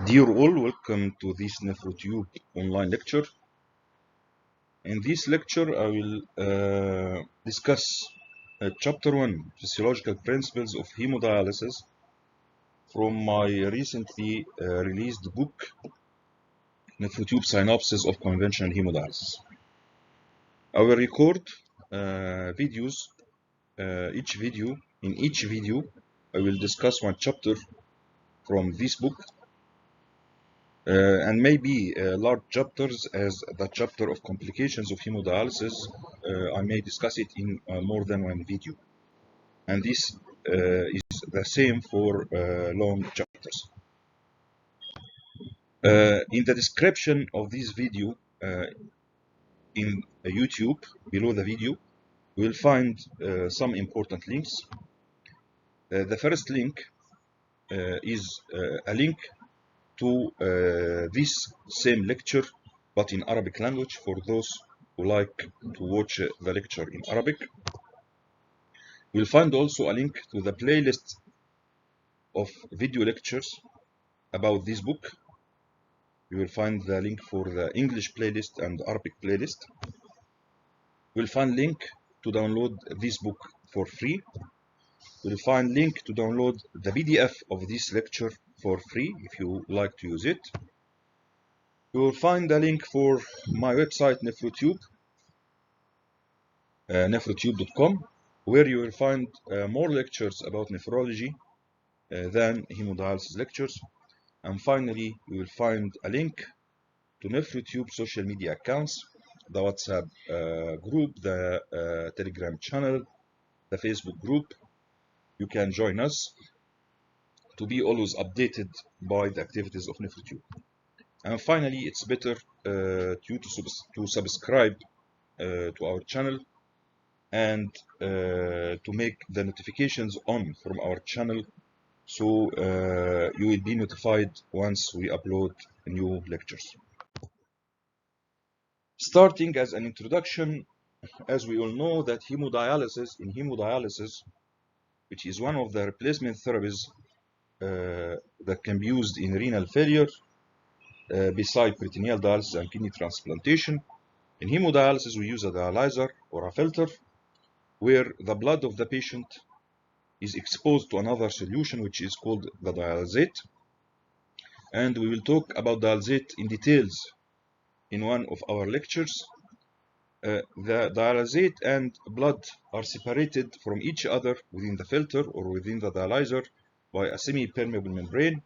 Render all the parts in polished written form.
Dear all, welcome to this NephroTube online lecture. In this lecture, I will discuss Chapter 1, Physiological Principles of Hemodialysis from my recently released book, NephroTube Synopsis of Conventional Hemodialysis. I will record videos, in each video, I will discuss one chapter from this book, and maybe large chapters as the chapter of complications of hemodialysis. I may discuss it in more than one video, and this is the same for long chapters. In the description of this video in YouTube, below the video, you will find some important links. The first link is a link to this same lecture, but in Arabic language, for those who like to watch the lecture in Arabic. You'll find also a link to the playlist of video lectures about this book. You will find the link for the English playlist and Arabic playlist. You'll find link to download this book for free. You'll find link to download the PDF of this lecture for free if you like to use it. You will find a link for my website NephroTube, nephrotube.com, where you will find more lectures about nephrology than hemodialysis lectures. And finally, you will find a link to NephroTube social media accounts, the WhatsApp group, the Telegram channel, the Facebook group. You can join us to be always updated by the activities of NephroTube. And finally, it's better to subscribe to our channel and to make the notifications on from our channel, so you will be notified once we upload new lectures. Starting as an introduction, as we all know that hemodialysis, which is one of the replacement therapies that can be used in renal failure, beside peritoneal dialysis and kidney transplantation. In hemodialysis, we use a dialyzer or a filter where the blood of the patient is exposed to another solution, which is called the dialysate. And we will talk about dialysate in details in one of our lectures. The dialysate and blood are separated from each other within the filter or within the dialyzer by a semi-permeable membrane.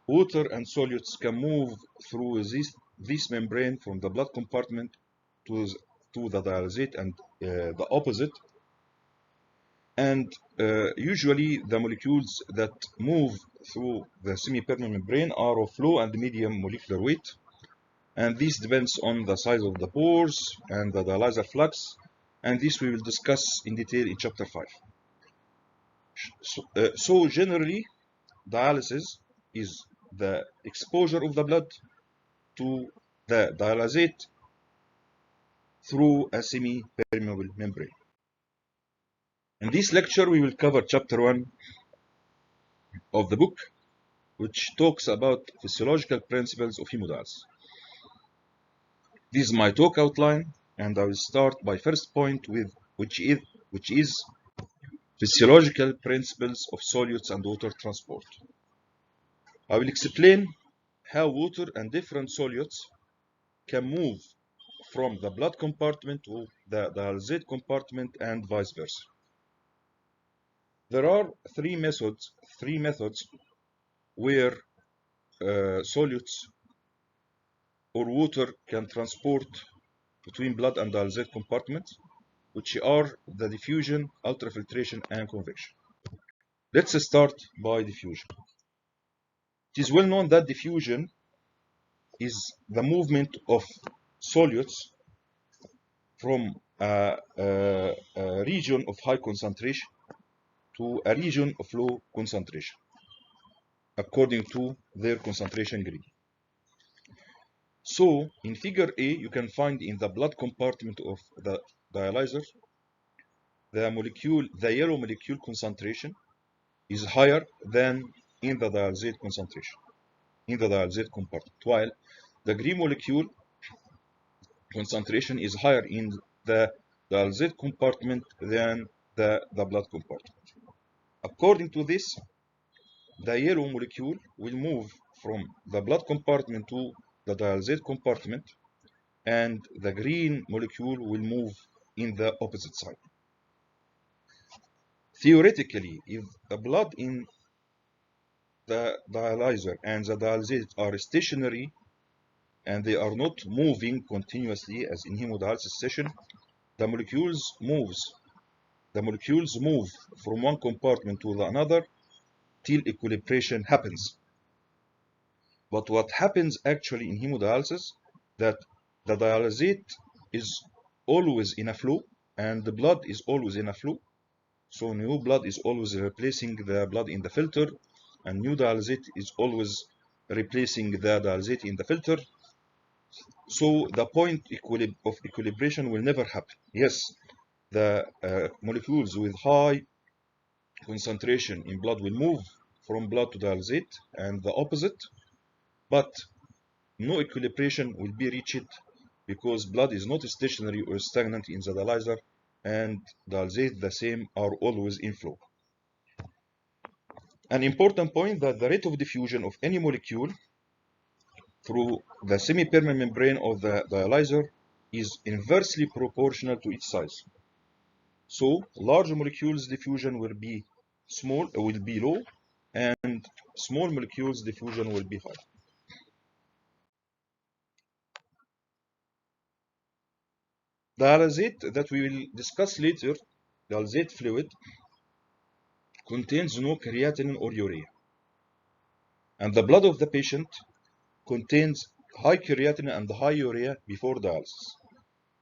Water and solutes can move through this membrane from the blood compartment to the dialysate and the opposite. And usually the molecules that move through the semi-permeable membrane are of low and medium molecular weight. And this depends on the size of the pores and the dialyzer flux. And this we will discuss in detail in chapter 5. So generally, dialysis is the exposure of the blood to the dialysate through a semi-permeable membrane. In this lecture, we will cover chapter 1 of the book, which talks about physiological principles of hemodialysis. This is my talk outline, and I will start by first point with which is physiological principles of solutes and water transport. I will explain how water and different solutes can move from the blood compartment to the dialysate compartment and vice versa. There are three methods where solutes or water can transport between blood and dialysate compartments, which are the diffusion, ultrafiltration, and convection. Let's start by diffusion. It is well known that diffusion is the movement of solutes from a region of high concentration to a region of low concentration, according to their concentration gradient. So, in figure A, you can find in the blood compartment of the dialyzer, the yellow molecule concentration is higher than in the dialysate concentration. in the dialysate compartment, while the green molecule concentration is higher in the dialysate compartment than the blood compartment. According to this, the yellow molecule will move from the blood compartment to the dialysate compartment, and the green molecule will move in the opposite side. Theoretically, if the blood in the dialyzer and the dialysate are stationary and they are not moving continuously as in hemodialysis session, the molecules move from one compartment to the another till equilibration happens. But what happens actually in hemodialysis, that the dialysate is always in a flow and the blood is always in a flow. So new blood is always replacing the blood in the filter, and new dialysate is always replacing the dialysate in the filter. So the point of equilibration will never happen. Yes, the molecules with high concentration in blood will move from blood to dialysate and the opposite, but no equilibration will be reached because blood is not stationary or stagnant in the dialyzer, and dialysate the same are always in flow. An important point that the rate of diffusion of any molecule through the semi-permeable membrane of the dialyzer is inversely proportional to its size. So large molecules diffusion will be low, and small molecules diffusion will be high. Dialysate that we will discuss later, dialysate fluid, contains no creatinine or urea, and the blood of the patient contains high creatinine and high urea before dialysis.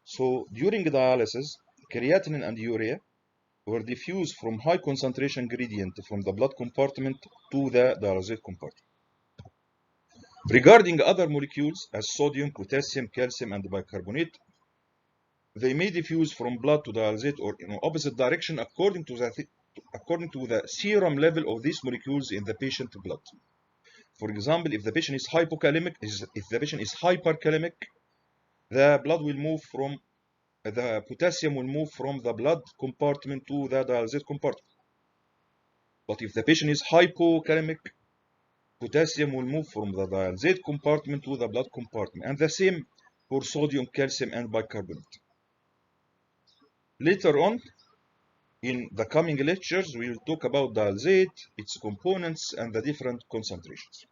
So during dialysis, creatinine and urea were diffused from high concentration gradient from the blood compartment to the dialysate compartment. Regarding other molecules as sodium, potassium, calcium, and bicarbonate, they may diffuse from blood to dialysate or in opposite direction according to the serum level of these molecules in the patient blood. For example, if the patient is hypokalemic, if the patient is hyperkalemic, the blood will move from the potassium will move from the blood compartment to the dialysate compartment. But if the patient is hypokalemic, potassium will move from the dialysate compartment to the blood compartment, and the same for sodium, calcium, and bicarbonate. Later on, in the coming lectures, we will talk about dialysate, its components, and the different concentrations.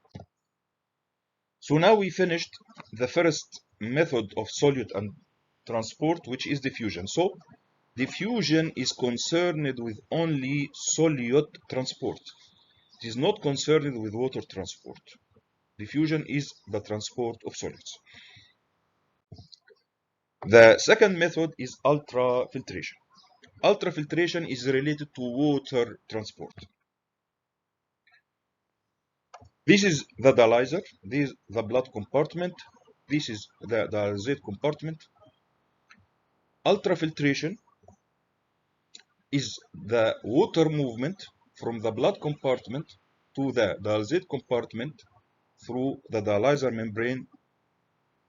So now we finished the first method of solute and transport, which is diffusion. So diffusion is concerned with only solute transport. It is not concerned with water transport. Diffusion is the transport of solids. The second method is ultrafiltration. Ultrafiltration is related to water transport. This is the dialyzer, this is the blood compartment, this is the dialysate compartment. Ultrafiltration is the water movement from the blood compartment to the dialysate compartment through the dialyzer membrane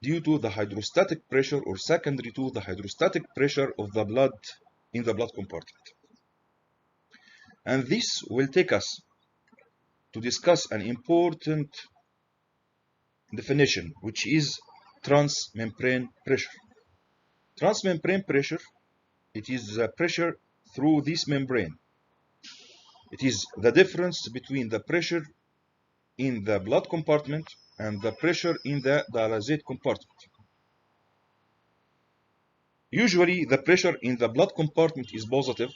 due to the hydrostatic pressure or secondary to the hydrostatic pressure of the blood in the blood compartment. And this will take us to discuss an important definition, which is transmembrane pressure. Transmembrane pressure, it is the pressure through this membrane. It is the difference between the pressure in the blood compartment and the pressure in the dialysate compartment. Usually the pressure in the blood compartment is positive.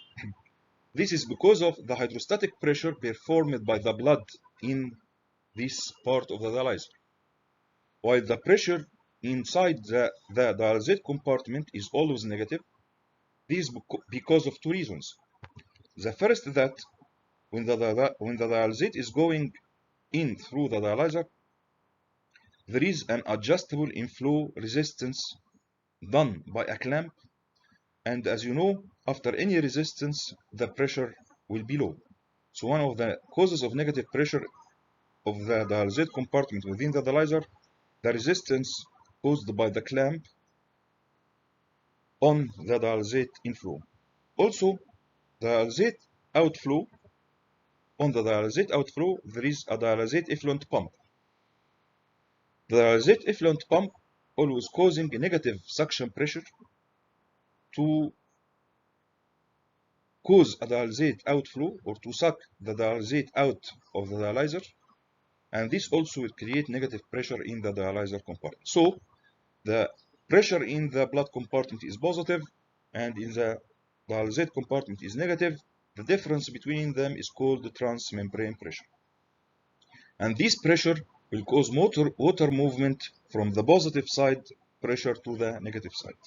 This is because of the hydrostatic pressure performed by the blood in this part of the dialyzer, while the pressure inside the dialysate compartment is always negative. This is because of two reasons. The first, that when the dialysate is going in through the dialyzer, there is an adjustable inflow resistance done by a clamp, and as you know, after any resistance, the pressure will be low. So one of the causes of negative pressure of the dialysate compartment within the dialyzer, the resistance caused by the clamp on the dialysate inflow. Also, the dialysate outflow, on the dialysate outflow, there is a dialysate effluent pump. The dialysate effluent pump always causing a negative suction pressure to cause a dialysate outflow or to suck the dialysate out of the dialyzer, and this also will create negative pressure in the dialyzer compartment. So the pressure in the blood compartment is positive and in the dialysate compartment is negative. The difference between them is called the transmembrane pressure. And this pressure will cause water movement from the positive side pressure to the negative side.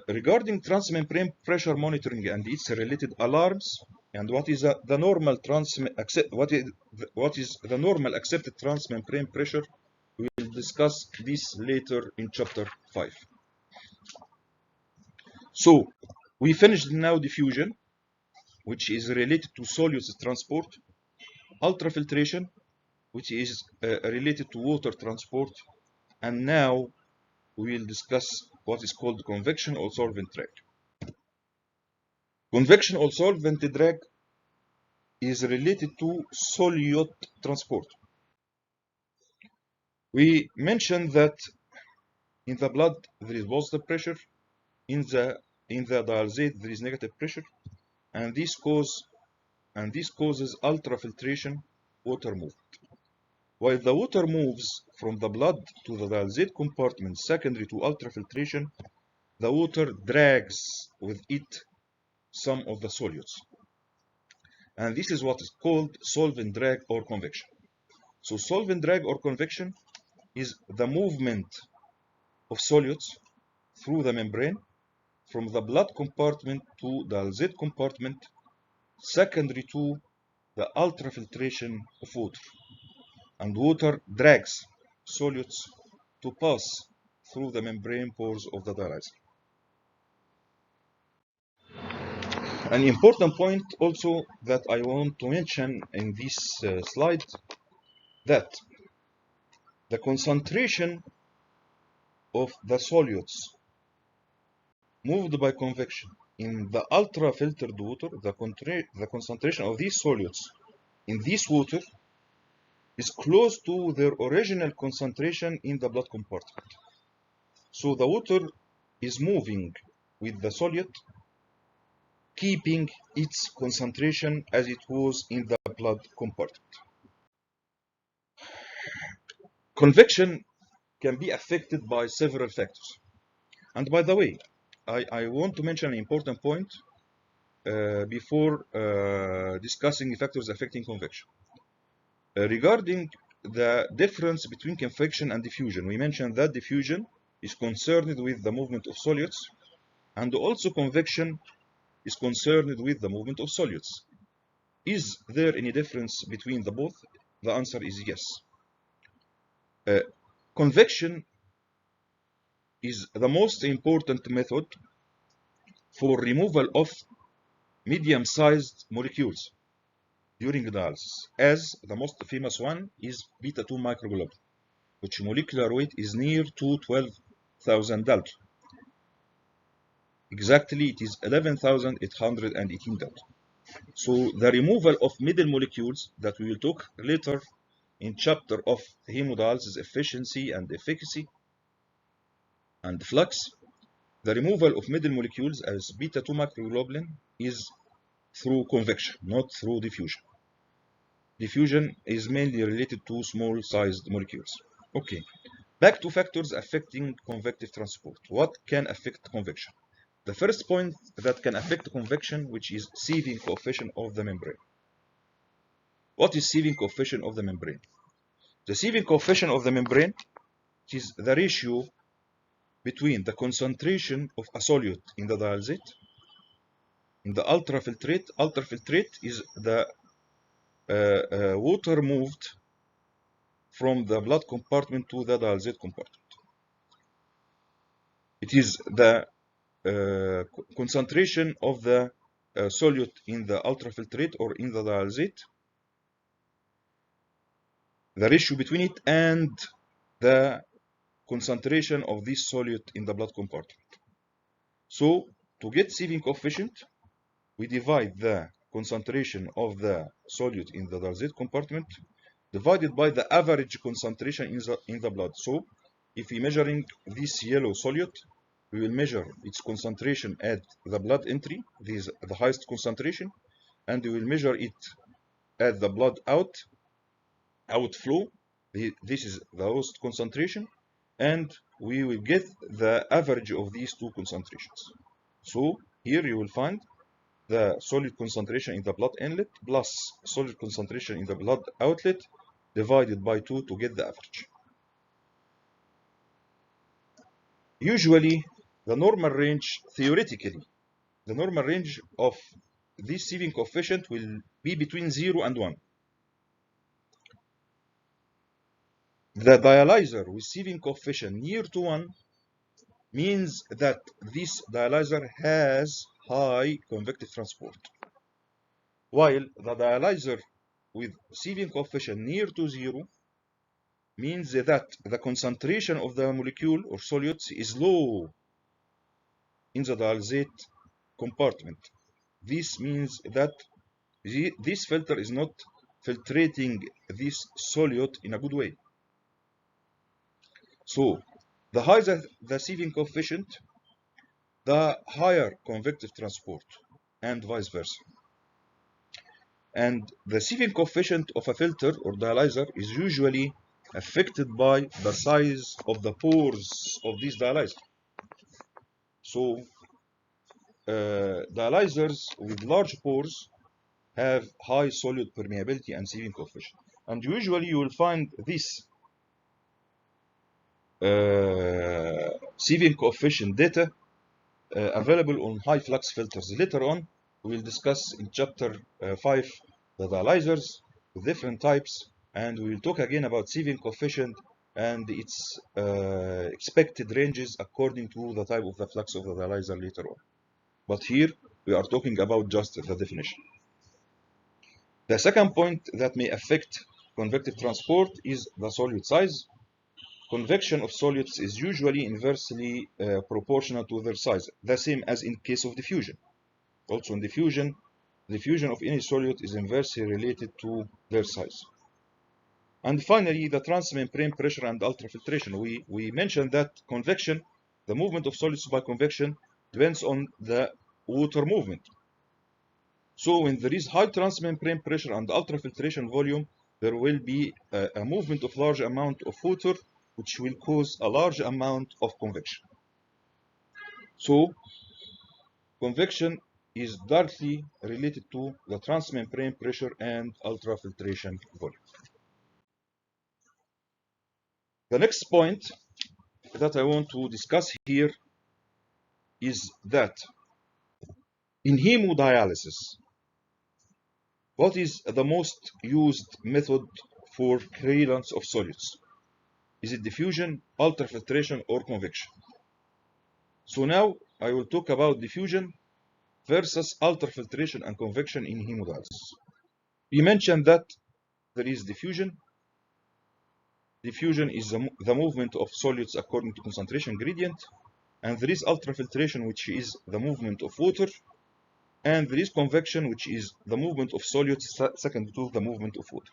Regarding transmembrane pressure monitoring and its related alarms, and what is the normal accepted transmembrane pressure, we will discuss this later in chapter 5. So we finished now diffusion, which is related to solutes transport, ultrafiltration, which is related to water transport, and now we will discuss what is called convection or solvent drag. Convection or solvent drag is related to solute transport. We mentioned that in the blood there is positive pressure, in the dialysate there is negative pressure, and this causes ultrafiltration, water movement. While the water moves from the blood to the dialysate compartment secondary to ultrafiltration, the water drags with it some of the solutes. And this is what is called solvent drag or convection. So solvent drag or convection is the movement of solutes through the membrane from the blood compartment to the dialysate compartment secondary to the ultrafiltration of water. And water drags solutes to pass through the membrane pores of the dialyzer. An important point also that I want to mention in this slide, that the concentration of the solutes moved by convection in the ultra-filtered water, the concentration of these solutes in this water is close to their original concentration in the blood compartment. So the water is moving with the solute, keeping its concentration as it was in the blood compartment. Convection can be affected by several factors. And by the way, I want to mention an important point before discussing the factors affecting convection. Regarding the difference between convection and diffusion, we mentioned that diffusion is concerned with the movement of solutes, and also convection is concerned with the movement of solutes. Is there any difference between the both? The answer is yes. Convection is the most important method for removal of medium-sized molecules during dialysis, as the most famous one is beta-2 microglobulin, which molecular weight is near to 12,000 Dalton. Exactly, it is 11,818 Dalton. So the removal of middle molecules that we will talk later in chapter of hemodialysis efficiency and efficacy and flux, the removal of middle molecules as beta-2 microglobulin is through convection, not through diffusion. Diffusion is mainly related to small-sized molecules. Okay, back to factors affecting convective transport. What can affect convection? The first point that can affect convection, which is sieving coefficient of the membrane. What is sieving coefficient of the membrane? The sieving coefficient of the membrane is the ratio between the concentration of a solute in the dialysate, in the ultrafiltrate. Ultrafiltrate is the water moved from the blood compartment to the dialysate compartment. It is the concentration of the solute in the ultrafiltrate or in the dialysate the ratio between it and the concentration of this solute in the blood compartment. So to get sieving coefficient, we divide the concentration of the solute in the dialysate compartment divided by the average concentration in the blood. So if we're measuring this yellow solute, we will measure its concentration at the blood entry, this is the highest concentration, and we will measure it at the blood outflow. This is the lowest concentration, and we will get the average of these two concentrations. So here you will find the solute concentration in the blood inlet plus solute concentration in the blood outlet divided by 2 to get the average. Usually, the normal range, theoretically, the normal range of this sieving coefficient will be between 0 and 1. The dialyzer with sieving coefficient near to 1 means that this dialyzer has high convective transport, while the dialyzer with sieving coefficient near to 0 means that the concentration of the molecule or solutes is low in the dialysate compartment. This means that this filter is not filtrating this solute in a good way. So the higher the sieving coefficient, the higher convective transport, and vice versa. And the sieving coefficient of a filter or dialyzer is usually affected by the size of the pores of this dialyzer. So dialyzers with large pores have high solute permeability and sieving coefficient. And usually you will find this sieving coefficient data available on high flux filters. Later on, we will discuss in chapter 5 the dialyzers with different types, and we will talk again about sieving coefficient and its expected ranges according to the type of the flux of the dialyzer later on. But here we are talking about just the definition. The second point that may affect convective transport is the solute size. Convection of solutes is usually inversely proportional to their size, the same as in case of diffusion. Also in diffusion, diffusion of any solute is inversely related to their size. And finally, the transmembrane pressure and ultrafiltration. We mentioned that convection, the movement of solids by convection, depends on the water movement. So when there is high transmembrane pressure and ultrafiltration volume, there will be a movement of large amount of water, which will cause a large amount of convection. So convection is directly related to the transmembrane pressure and ultrafiltration volume. The next point that I want to discuss here is that in hemodialysis, what is the most used method for clearance of solids? Is it diffusion, ultrafiltration, or convection? So now I will talk about diffusion versus ultrafiltration and convection in hemodialysis. We mentioned that there is diffusion. Diffusion is the movement of solids according to concentration gradient, and there is ultrafiltration, which is the movement of water, and there is convection, which is the movement of solids second to the movement of water.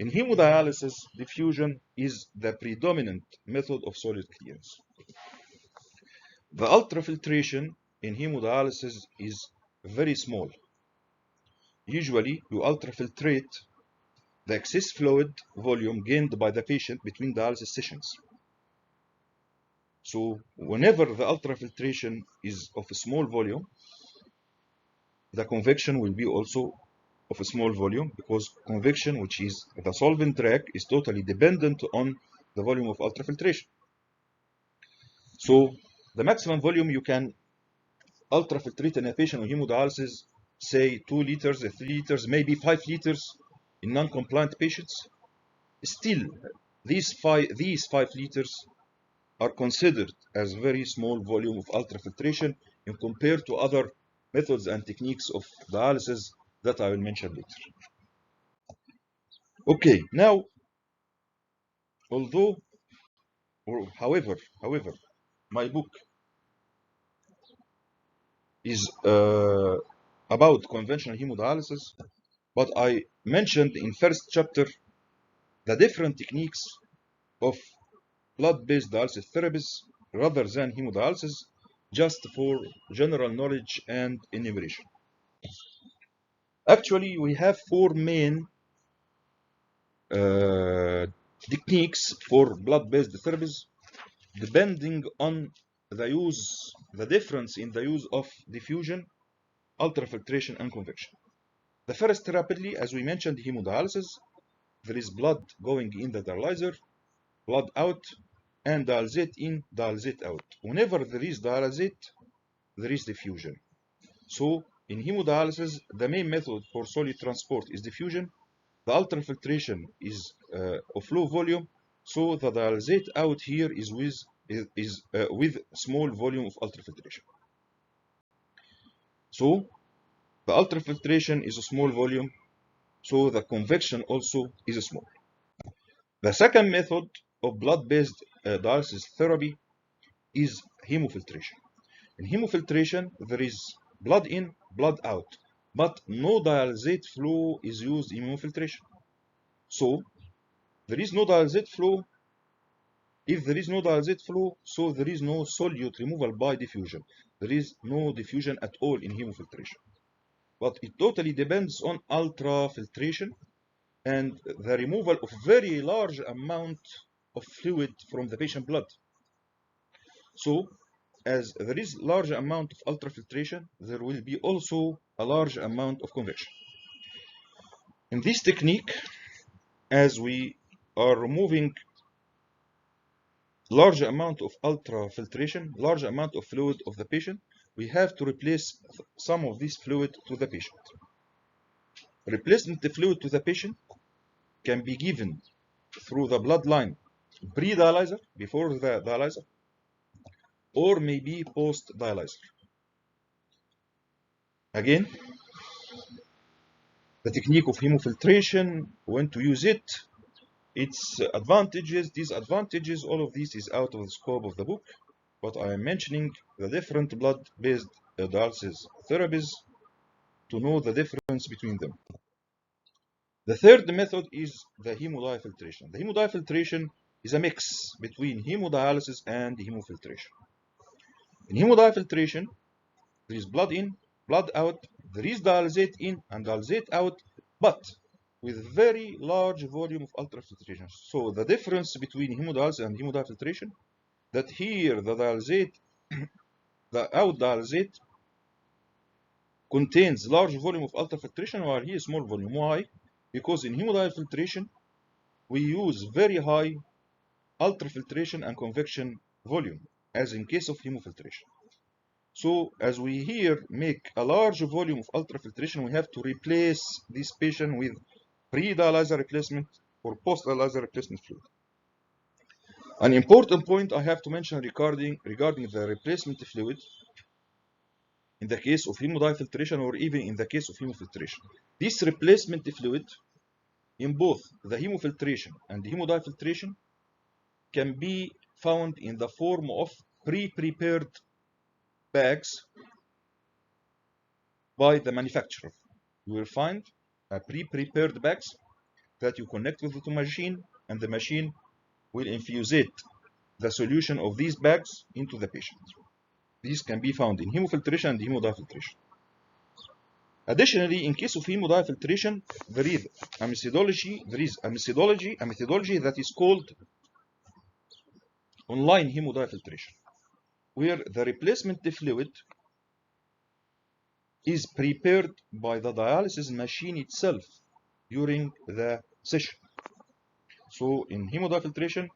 In hemodialysis, diffusion is the predominant method of solid clearance. The ultrafiltration in hemodialysis is very small. Usually, you ultrafiltrate the excess fluid volume gained by the patient between dialysis sessions. So whenever the ultrafiltration is of a small volume, the convection will be also of a small volume, because convection, which is the solvent drag, is totally dependent on the volume of ultrafiltration. So the maximum volume you can ultrafiltrate in a patient on hemodialysis, say 2 liters, 3 liters, maybe 5 liters in non-compliant patients. Still, these 5 liters are considered as very small volume of ultrafiltration in compared to other methods and techniques of dialysis that I will mention later. Okay, now although, or however, my book is about conventional hemodialysis, but I mentioned in first chapter the different techniques of blood-based dialysis therapies rather than hemodialysis, just for general knowledge and enumeration. Actually, we have four main techniques for blood-based therapies, depending on the difference in the use of diffusion, ultrafiltration, and convection. The first, rapidly, as we mentioned, hemodialysis. There is blood going in the dialyzer, blood out, and dialysate in, dialysate out. Whenever there is dialysate, there is diffusion. So in hemodialysis, the main method for solute transport is diffusion. The ultrafiltration is of low volume, so the dialysate out here is with small volume of ultrafiltration. So the ultrafiltration is a small volume, so the convection also is small. The second method of blood-based dialysis therapy is hemofiltration. In hemofiltration, there is blood in, blood out, but no dialysate flow is used in hemofiltration. So there is no dialysate flow. If there is no dialysate flow, so there is no solute removal by diffusion. There is no diffusion at all in hemofiltration. But it totally depends on ultrafiltration and the removal of very large amount of fluid from the patient blood. So as there is large amount of ultrafiltration, there will be also a large amount of convection. In this technique, as we are removing large amount of ultrafiltration, large amount of fluid of the patient, we have to replace some of this fluid to the patient. Replacement fluid to the patient can be given through the bloodline pre-dialyzer, before the dialyzer, or maybe post-dialyzer. Again, the technique of hemofiltration, when to use it, its advantages, disadvantages, all of this is out of the scope of the book, but I am mentioning the different blood-based dialysis therapies to know the difference between them. The third method is the hemodiafiltration. The hemodiafiltration is a mix between hemodialysis and hemofiltration. In hemodiafiltration, there is blood in, blood out, there is dialysate in and dialysate out, but with very large volume of ultrafiltration. So the difference between hemodialysis and hemodiafiltration, that here the dialysate, the out dialysate contains large volume of ultrafiltration, while here small volume. Why? Because in hemodiafiltration, we use very high ultrafiltration and convection volume, as in case of hemofiltration. So as we here make a large volume of ultrafiltration, we have to replace this patient with pre-dialyzer replacement or post-dialyzer replacement fluid. An important point I have to mention regarding the replacement fluid in the case of hemodiafiltration or even in the case of hemofiltration. This replacement fluid in both the hemofiltration and the hemodiafiltration can be found in the form of pre-prepared bags by the manufacturer. You will find a pre-prepared bags that you connect with the machine, and the machine will infuse the solution of these bags into the patient. These can be found in hemofiltration and hemodiafiltration. Additionally, in case of hemodiafiltration, there is a methodology that is called online hemodiafiltration, where the replacement fluid is prepared by the dialysis machine itself during the session. So in hemodiafiltration,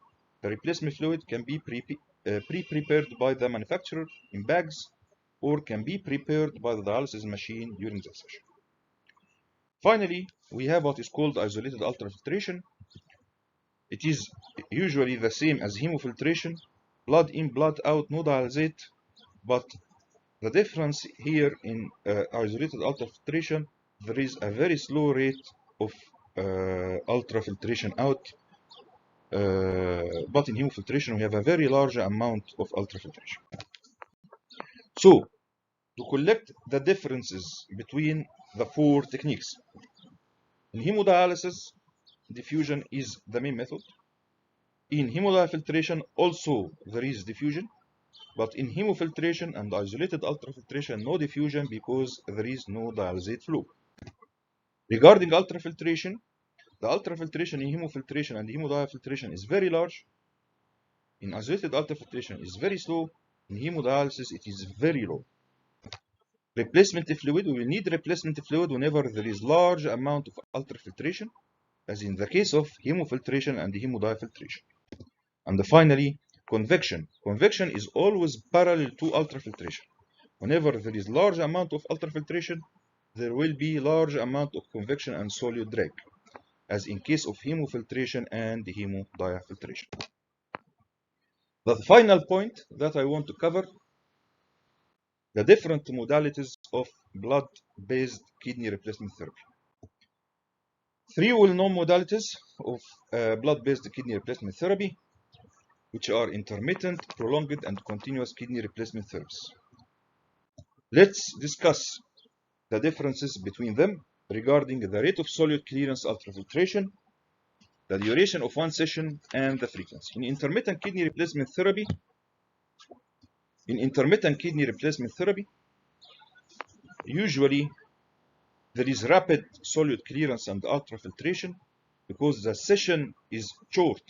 the replacement fluid can be pre-prepared by the manufacturer in bags, or can be prepared by the dialysis machine during the session. Finally, we have what is called isolated ultrafiltration. It is usually the same as hemofiltration, blood in, blood out, no dialysate, but the difference here in isolated ultrafiltration, there is a very slow rate of ultrafiltration out, but in hemofiltration we have a very large amount of ultrafiltration. So, to collect the differences between the four techniques, in hemodialysis, diffusion is the main method. In hemodiafiltration also there is diffusion, but in hemofiltration and isolated ultrafiltration, no diffusion because there is no dialysate flow. Regarding ultrafiltration, the ultrafiltration in hemofiltration and hemodiafiltration is very large. In isolated ultrafiltration is very slow. In hemodialysis it is very low. Replacement fluid, we will need replacement fluid whenever there is large amount of ultrafiltration, as in the case of hemofiltration and hemodiafiltration. And finally, convection. Convection is always parallel to ultrafiltration. Whenever there is large amount of ultrafiltration, there will be large amount of convection and solute drag, as in case of hemofiltration and hemodiafiltration. The final point that I want to cover, the different modalities of blood-based kidney replacement therapy. Three well-known modalities of blood-based kidney replacement therapy, which are intermittent, prolonged, and continuous kidney replacement therapies. Let's discuss the differences between them regarding the rate of solute clearance ultrafiltration, the duration of one session, and the frequency. In intermittent kidney replacement therapy, usually there is rapid solute clearance and ultrafiltration because the session is short.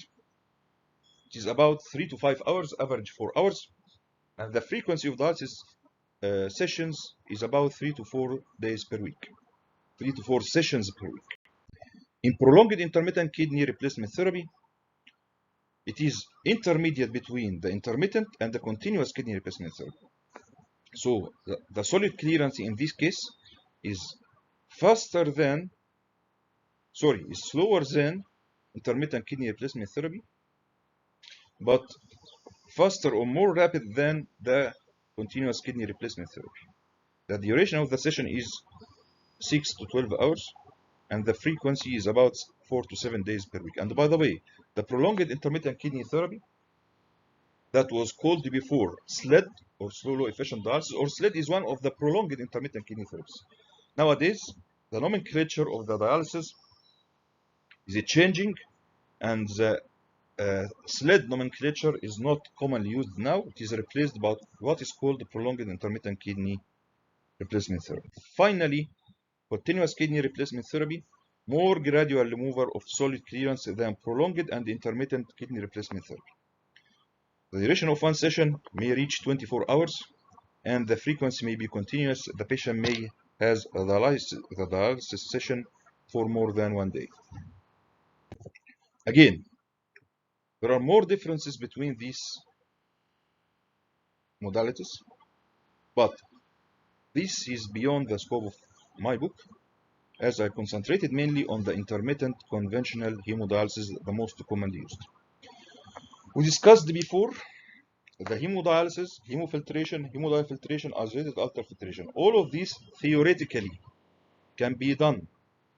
It is about 3 to 5 hours, average 4 hours, and the frequency of dialysis sessions is about 3 to 4 days per week, 3 to 4 sessions per week. In prolonged intermittent kidney replacement therapy, it is intermediate between the intermittent and the continuous kidney replacement therapy. So the solute clearance in this case is slower than intermittent kidney replacement therapy, but faster or more rapid than the continuous kidney replacement therapy. The duration of the session is 6 to 12 hours, and the frequency is about 4 to 7 days per week. And by the way, the prolonged intermittent kidney therapy that was called before SLED, or slow low efficient dialysis, or SLED is one of the prolonged intermittent kidney therapies. Nowadays, the nomenclature of the dialysis is changing, and the SLED nomenclature is not commonly used now. It is replaced by what is called prolonged intermittent kidney replacement therapy. Finally, continuous kidney replacement therapy, more gradual removal of solute clearance than prolonged and intermittent kidney replacement therapy. The duration of one session may reach 24 hours, and the frequency may be continuous. The patient may have a dialysis session for more than 1 day. Again, there are more differences between these modalities, but this is beyond the scope of my book, as I concentrated mainly on the intermittent conventional hemodialysis, the most commonly used. We discussed before the hemodialysis, hemofiltration, hemodiafiltration, isolated ultrafiltration. All of these theoretically can be done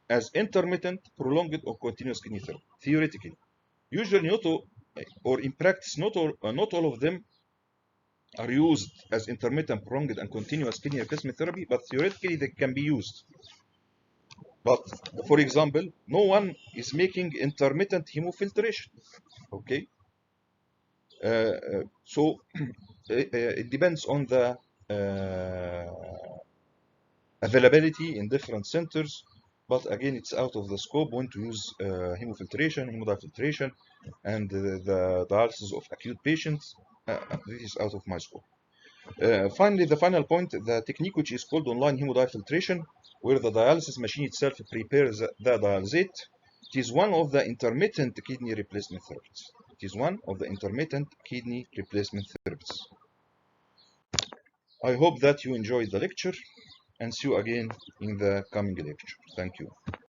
as intermittent, prolonged, or continuous kidney therapy. Theoretically. Usually not all, or in practice, not all of them are used as intermittent, prolonged, and continuous kidney replacement therapy, but theoretically they can be used. But for example, no one is making intermittent hemofiltration. Okay, so it depends on the availability in different centers. But again, it's out of the scope when to use hemofiltration, hemodiafiltration, and the dialysis of acute patients. This is out of my scope. Finally, the final point, the technique which is called online hemodiafiltration, where the dialysis machine itself prepares the dialysate. It is one of the intermittent kidney replacement therapies. It is one of the intermittent kidney replacement therapies. I hope that you enjoyed the lecture, and see you again in the coming lecture. Thank you.